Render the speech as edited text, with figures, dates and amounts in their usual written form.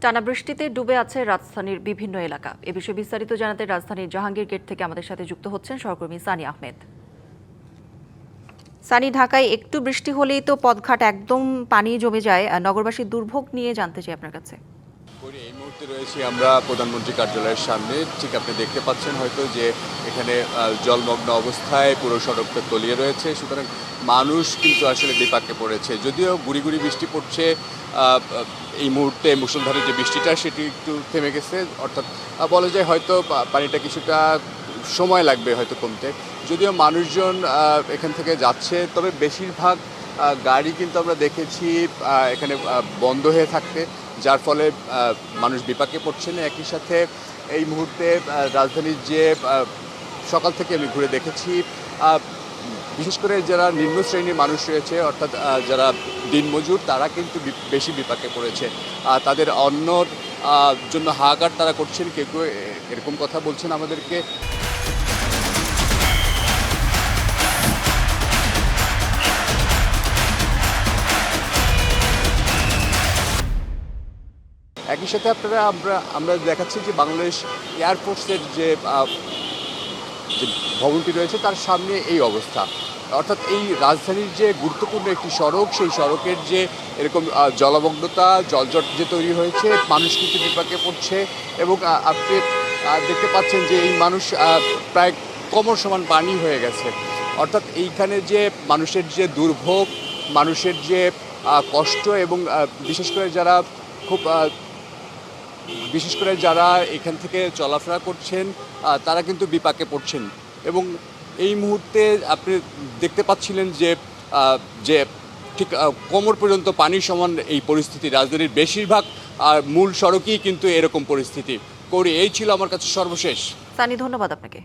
টানা বৃষ্টিতে ডুবে আছে রাজধানীর বিভিন্ন এলাকা। এ বিষয়ে বিস্তারিত জানাতে রাজধানীর জাহাঙ্গীর গেট থেকে আমাদের সাথে যুক্ত হচ্ছেন সহকর্মী সানি আহমেদ। সানি, ঢাকায় একটু বৃষ্টি হলেই তো পথঘাট একদম পানি জমে যায়। নগরবাসীর দুর্ভোগ নিয়ে জানতে চাই আপনার কাছে। এই মুহূর্তে রয়েছি আমরা প্রধানমন্ত্রী কার্যালয়ের সামনে। ঠিক আপনি দেখতে পাচ্ছেন হয়তো যে এখানে জলমগ্ন অবস্থায় পুরো সড়কটা তলিয়ে রয়েছে, সুতরাং মানুষ কিন্তু আসলে বিপাকে পড়েছে। যদিও গুড়ি গুড়ি বৃষ্টি পড়ছে, এই মুহূর্তে মুষলধারে যে বৃষ্টিটা সেটি একটু থেমে গেছে, অর্থাৎ বলা যায় হয়তো পানিটা কিছুটা সময় লাগবে হয়তো কমতে। যদিও মানুষজন এখান থেকে যাচ্ছে, তবে বেশিরভাগ গাড়ি কিন্তু আমরা দেখেছি এখানে বন্ধ হয়ে থাকতে, যার ফলে মানুষ বিপাকে পড়ছে না। একই সাথে এই মুহূর্তে রাজধানীর যে সকাল থেকে আমি ঘুরে দেখেছি, বিশেষ করে যারা নিম্ন শ্রেণীর মানুষ রয়েছে, অর্থাৎ যারা দিনমজুর, তারা কিন্তু বেশি বিপাকে পড়েছে। তাদের অন্যর জন্য হাহাকার তারা করছেন, কেউ কেউ এরকম কথা বলছেন আমাদেরকে। একই সাথে আমরা দেখাচ্ছি যে বাংলাদেশ এয়ারফোর্সের যে ভবনটি রয়েছে তার সামনে এই অবস্থা। অর্থাৎ এই রাজধানীর যে গুরুত্বপূর্ণ একটি সড়ক, সেই সড়কের যে এরকম জলমগ্নতা, জলজট যে তৈরি হয়েছে, মানুষ কিন্তু বিপাকে পড়ছে। এবং আপনি দেখতে পাচ্ছেন যে এই মানুষ প্রায় কোমর সমান পানি হয়ে গেছে। অর্থাৎ এইখানে যে মানুষের যে দুর্ভোগ, মানুষের যে কষ্ট, এবং বিশেষ করে যারা এখান থেকে চলাফেরা করছেন, তারা কিন্তু বিপাকে পড়ছেন। এবং এই মুহূর্তে আপনি দেখতে পাচ্ছিলেন যে ঠিক কোমর পর্যন্ত পানির সমান এই পরিস্থিতি। রাজধানীর বেশিরভাগ মূল সড়কেই কিন্তু এরকম পরিস্থিতি। এই ছিল আমার কাছে সর্বশেষ। সানি, ধন্যবাদ আপনাকে।